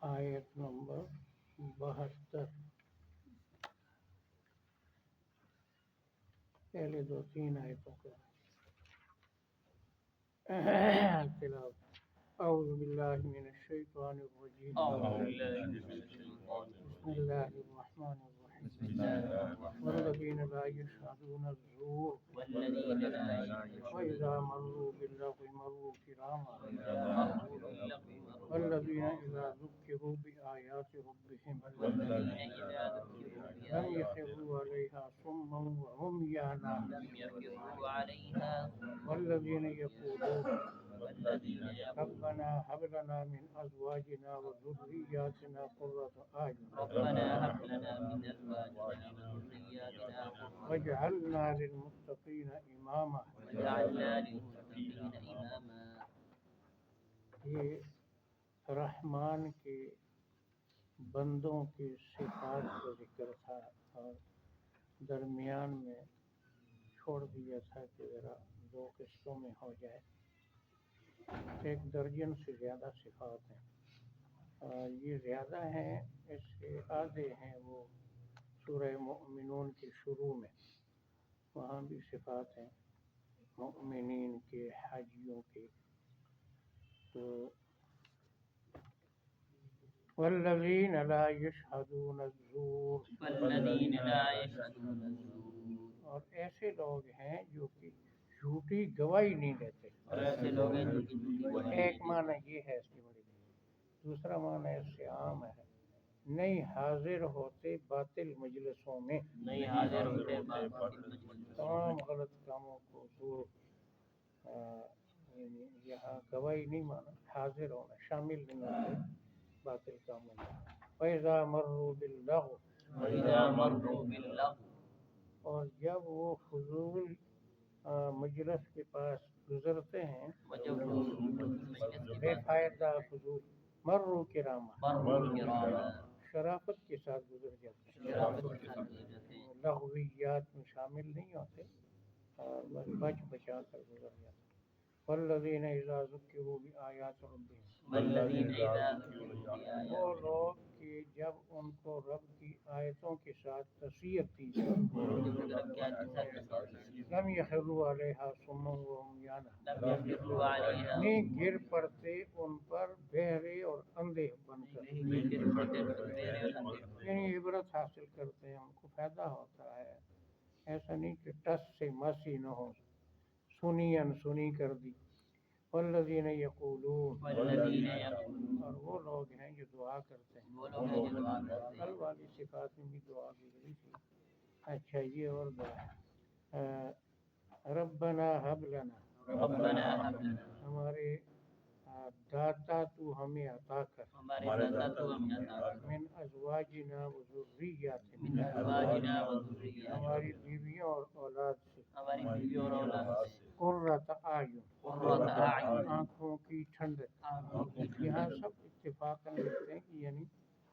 آیت نمبر 72. پہلے دو تین آیتوں کا تلاوت. اعوذ باللہ من الشیطان الرجیم. بسم اللہ الرحمن الرحیم. والذین لا یشهدون الزور وإذا مروا باللغو مروا كراما والذین إذا ذکروا بآیات ربهم لم يخروا عليها صما وعميانا والذين يقولون ربنا هب لنا من أزواجنا وذرياتنا قرة أعين واجعلنا للمتقين إماما. یہ رحمان کے بندوں کی صفات کا ذکر تھا اور درمیان میں چھوڑ دیا تھا کہ ذرا دو قسطوں میں ہو جائے. 1 درجن سے زیادہ صفات ہیں. یہ زیادہ ہیں، اس سے آدھے ہیں وہ سورہ مؤمنون کے شروع میں، وہاں بھی صفات ہیں مؤمنین کے، حاجیوں کے. تو والذین لا یشہدون الزور، اور ایسے لوگ ہیں جو کہ جھوٹی گواہی نہیں دیتے. ایک معنی یہ ہے اس کی بڑی، دوسرا معنی اس سے عام ہے، نہیں حاضر ہوتے باطل مجلسوں میں، تمام غلط کاموں کو دور. یہاں گواہی نہیں مانا، حاضر ہونا، شامل نہیں ہوتے باطل کاموں میں. وَإِذَا مَرُّوا بِاللَّغْوِ، اور جب وہ فضول مجلس کے پاس گزرتے ہیں، بے فائدہ فضول، مروا کراما، شرافت کے ساتھ گزر جاتے ہیں، لغویات میں شامل نہیں ہوتے، بس بچ بچا کر گزر جاتے ہیں. والذین اذا ذکروا بآیات ربهم، وہ لوگ کہ جب ان کو رب کی آیتوں کے ساتھ نصیحت دی جائے، لم یخروا علیہا صما وعمیانا، نہیں گر پڑتے ان پر بہرے اور اندھے بن کر، یعنی عبرت حاصل کرتے ہیں، ان کو فائدہ ہوتا ہے. ایسا نہیں کہ ٹس سے مسی نہ ہو، سنی انسنی کر دی. والذین یقولون، اور وہ لوگ ہیں جو دعا کرتے ہیں. کل والی صفات میں بھی دعا گزری تھی. اچھا یہ اور دعا ہے، ربنا ہب لنا، ہمارے داتا تو ہمیں عطا کر، من ازواجنا و ذریاتنا، ہماری بیویوں اور اولاد سے، قرۃ اعین، آنکھوں کی ٹھنڈک. یہاں سب اتفاقاً لکھتے ہیں کہ یعنی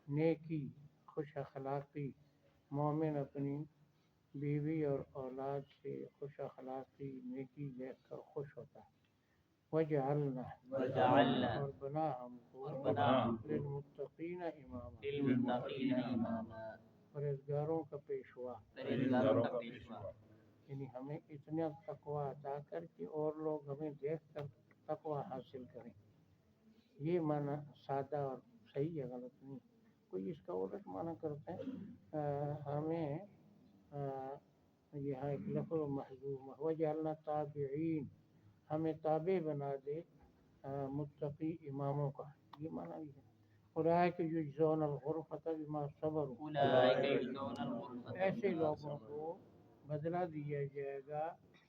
نیکی، خوش اخلاقی. مومن اپنی بیوی اور اولاد سے خوش اخلاقی، نیکی دیکھ کر خوش ہوتا ہے. وجعلنا، اور بنا ہم کو، للمتقین اماما، پرہیزگاروں کا پیشوا. یعنی ہمیں اتنا تقوی عطا کر کے اور لوگ ہمیں دیکھ کر تقوی حاصل کریں. یہ معنی سادہ اور صحیح ہے، غلط نہیں. کوئی اس کا الٹ معنی کرتے ہیں، ہمیں یہاں ایک لفظ محذوف، وجعلنا تابعین، ہمیں تابع بنا دے متقی اماموں کا. یہ معنی بھی ہے. اولئک یجزون الغرفۃ بما صبروا، ایسے لوگوں کو بدلہ دیا جائے گا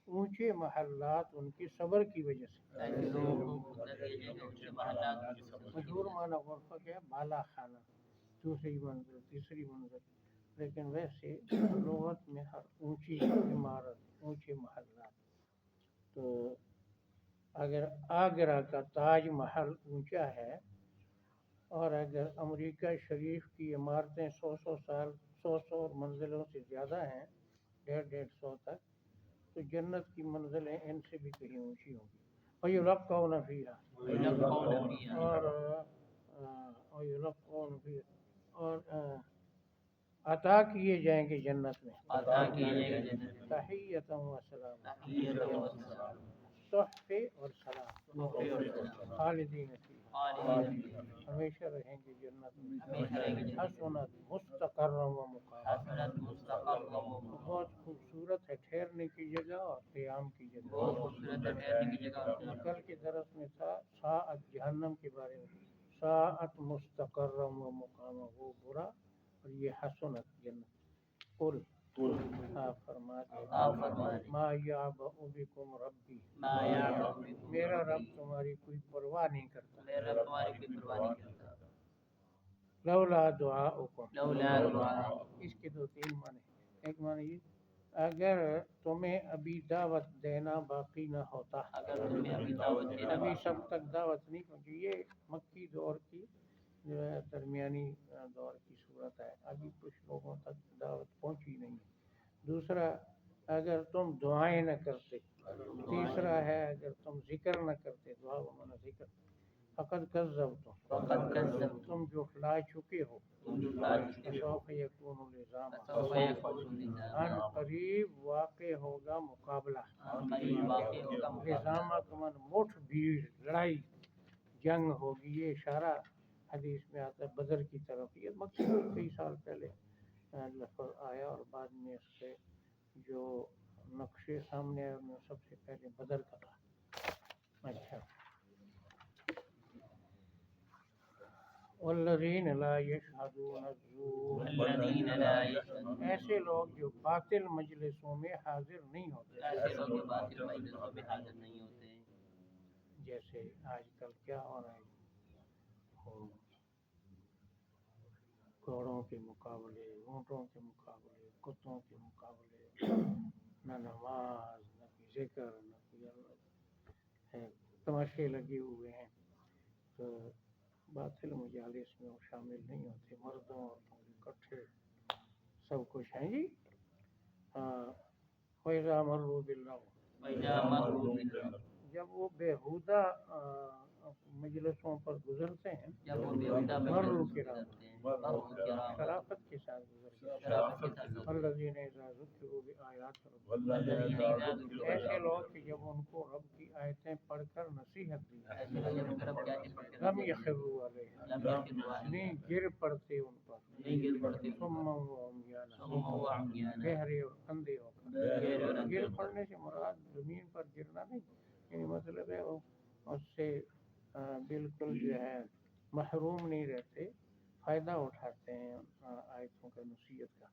اونچے محلات ان کے صبر کی وجہ سے. مشہور معنی غرفہ کیا ہے؟ بالا خانہ، دوسری منزل، تیسری منزل. لیکن ویسے لغت میں ہر اونچی عمارت، اونچے محلات. تو اگر آگرہ کا تاج محل اونچا ہے اور اگر امریکہ شریف کی عمارتیں 100 سال، 100 منزلوں سے زیادہ ہیں، 150 تک، تو جنت کی منزلیں ان سے بھی کہیں اونچی ہوں گی. وَيُلَقَّوْنَ فِيهَا، اور وَيُلَقَّوْنَ عطا کیے جائیں گے جنت میں عطا کیے جائیں گے جنت میں تحیۃ و سلام تحیۃ و سلام تحفے اور سلام تحفے اور سلام خالدین فیہا خالدین فیہا ہمیشہ رہیں گے جنت میں ہمیشہ رہیں گے جنت میں حسنت مستقر و مقام حسنت مستقر و مقام بہت خوبصورت ہے ٹھہرنے کی جگہ اور قیام کی جگہ بہت خوبصورت ہے ٹھہرنے کی جگہ اور کل کے درس میں تھا ساعت جہنم کے بارے میں ساعت مستقر و مقام وہ برا اور یہ حسنت جنت قل آپ فرما آپ فرما دیں دیں ما یعبأ بکم ربی ما یعبأ بکم میرا رب تمہاری کوئی پرواہ نہیں کرتا میرا رب تمہاری کوئی پرواہ نہیں کرتا لولا دعاؤکم لولا دعا اس کے دو تین معنی ایک معنی یہ اگر تمہیں ابھی دعوت دینا باقی نہ ہوتا اگر تمہیں ابھی دعوت دینا ابھی باقی سب تک دعوت نہیں پہنچی یہ مکی دور کی جو ہے درمیانی دور کی صورت ہے ابھی کچھ لوگوں تک دعوت پہنچی نہیں ہے دوسرا اگر تم دعائیں نہ کرتے تیسرا ہے اگر تم ذکر نہ کرتے دعا و منع ذکر فقد کذبتم فقد کذبتم تم جھٹلا چکے ہو تم جھٹلا چکے ہو فسوف یکون لزاما فسوف یکون لزاما ان قریب واقع ہوگا مقابلہ قریب واقع ہوگا مقابلہ لزاما کا من مٹھ بھیڑ لڑائی جنگ ہوگی یہ اشارہ حدیث میں آتا ہے بدر کی طرف یہ مقصد کئی سال پہلے لفظ آیا اور بعد میں اس کے جو نقشے سامنے آئے ان میں سب سے پہلے بدر کا تھا اچھا والذین لا یشہدون الزور والذین لا یشهدون ایسے لوگ جو باطل مجلسوں میں حاضر نہیں ہوتے ایسے لوگ جو باطل مجلسوں میں حاضر نہیں ہوتے جیسے آج کل کیا ہو رہا ہے گھوڑوں کے مقابلے اونٹوں کے مقابلے کتوں کے مقابلے نہ نماز نہ کوئی ذکر نہ کوئی تماشے لگے ہوئے ہیں تو باطل مجالس میں وہ شامل نہیں ہوتے مردوں عورتوں کے اکٹھے سب کچھ ہیں جی ہاں فَإِذَا مَرُّوا بِاللَّغْوِ وَإِذَا مَرُّوا بِاللَّغْوِ جب وہ بےہودہ مجلسوں پر گزرتے ہیں جب وہ بےہودہ مروا مجلسوں کرام گزرتے ہیں مروا کرام شرافت کے ساتھ گزرتے ہیں شرافت کے ساتھ الذین اذا ذکروا بآیات ربهم والذین اذا ذکروا ایسے لوگ کہ جب ان کو رب کی آیتیں پڑھ کر نصیحت دی ایسے لوگ جب ان کا رب کی آیتیں پڑھ کر لم یخروا علیہا لم یخروا علیہا نہیں گر پڑتے ان پر نہیں گر پڑتے صما وعمیانا صم وعمیانا بہرے اور اندھے ہو کر بہرے اور اندھے گر ہو کر پڑنے سے مراد زمین پر گرنا نہیں یعنی مطلب ہے وہ اس سے بالکل جو ہے محروم نہیں رہتے فائدہ اٹھاتے ہیں آیتوں کا نصیحت کا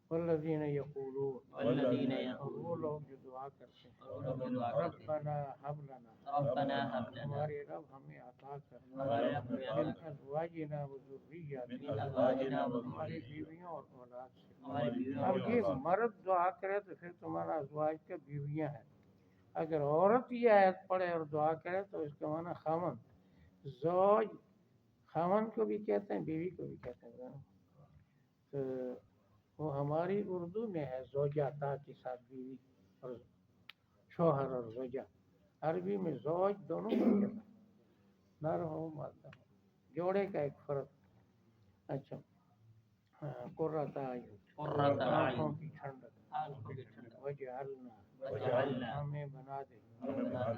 والذین یقولون والذین اور یقولون وہ لوگ جو دعا کرتے ہیں اور وہ لوگ جو دعا کرتے ہیں ربنا هب لنا ربنا هب لنا ہمارے رب ہمیں عطا کر ہمارے رب ہمیں عطا من کر ازواجنا و من ذریاتنا ازواجنا و ہماری ذریاتنا بیویوں اور اولاد سے ہماری بیویوں اب اور یہ اولاد مرد دعا کرے تو پھر تمہارا ازواج کا بیویاں ہیں اگر عورت یہ آیت پڑھے اور دعا کرے تو اس کا معنی خامن زوج خامن کو بھی کہتے ہیں بیوی کو بھی کہتے ہیں تو وہ ہماری اردو میں ہے زوجہ تا کے ساتھ بیوی اور شوہر اور زوجہ عربی میں زوج دونوں کو کہتے ہیں نر ہو مادہ ہو جوڑے کا ایک فرق اچھا قرۃ اعین قرۃ آنکھوں اعین کی ٹھنڈک آنکھوں کی ٹھنڈک وجعلنا وجعلنا ہمیں بنا دے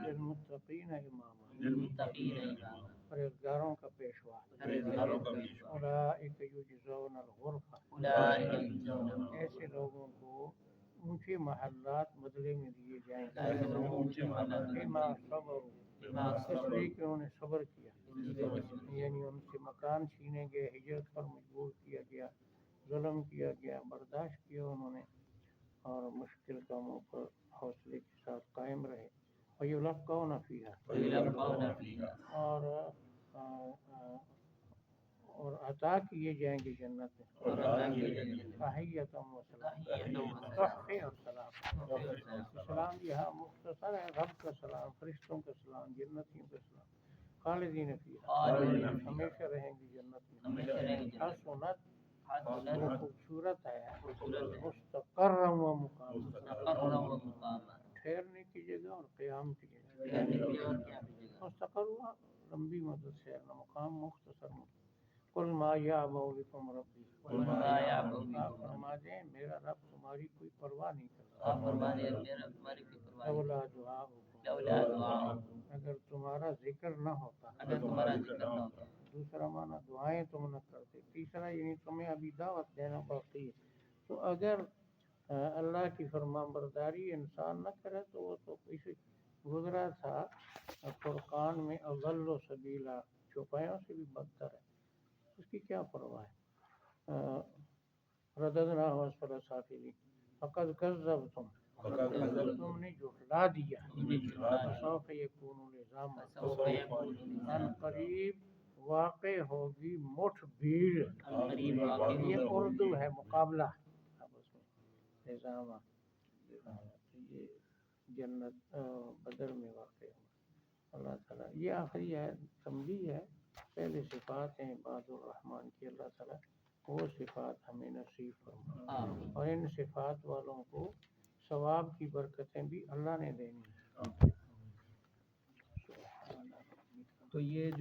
للمتقین اماما للمتقین اماما پرہیزگاروں کا پیشوا پرہیزگاروں کا پیشوا اولئک یجزون الغرفہ اولئک یجزون ایسے لوگوں کو اونچے محلات بدلے میں دیے جائیں گے ایسے لوگ اونچے محلات بما صبروا اس لیے کہ انہوں نے صبر کیا یعنی ان سے مکان چھینے گئے ہجرت پر مجبور کیا گیا ظلم کیا گیا برداشت کیا انہوں نے اور مشکل کاموں پر حوصلے کے ساتھ قائم رہے وَيُلَقَّوْنَ فِيهَا وَيُلَقَّوْنَ فِيهَا اور عطا کیے جائیں گے جنت میں اور عطا کیے جائیں گے تحیۃ و سلام تحیۃ و سلام تحفے اور سلام سلام یہاں مختصر ہے رب کا سلام فرشتوں کا سلام جنتیوں کا سلام خالدین فیہا ہمیشہ رہیں گے جنت میں ہمیشہ رہیں گے جنت حسنت حسنت وہ خوبصورت ہے خوبصورت ہے مستقر و مقام مستقر و مقاما ٹھہرنے کی جگہ اور قیام کی جگہ ٹھہرنے کی جگہ اور قیام کی جگہ مستقر ہوا لمبی مدت سے مقام مختصر مدت قل ما یعبأ بکم ربی قل ما یعبأ بکم آپ فرما دیں میرا رب تمہاری کوئی پرواہ نہیں کرتا آپ فرما دیں میرا تمہاری کوئی پرواہ نہیں لولا دعاؤکم لولا دعاؤکم اگر تمہارا ذکر نہ ہوتا اگر تمہارا ذکر نہ ہوتا دوسرا معنی دعائیں تم نہ کرتے تیسرا یعنی تمہیں ابھی دعوت دینا باقی ہے تو اگر اللہ کی فرما برداری انسان نہ کرے تو وہ تو کسی گزرا تھا فرقان میں اضل و سبیلا چوپایوں سے بھی بدتر ہے اس کی کیا پرواہ ہے رددنا اسفل سافلین فقد کذبتم تم نے جھٹلا دیا سوف یکون لزاما سوف یکون ان قریب واقع ہوگی مٹھ بھیڑ قریب واقع یہ اردو ہے مقابلہ اب اس میں نظام یہ جنت بدر میں واقع ہو اللہ تعالیٰ یہ آخری ہے تنبیہ ہے پہلے صفات ہیں عباد الرحمن کی اللہ تعالیٰ وہ صفات ہمیں نصیب فرمائے اور ان صفات والوں کو ثواب کی برکتیں بھی اللہ نے دینی ہیں تو یہ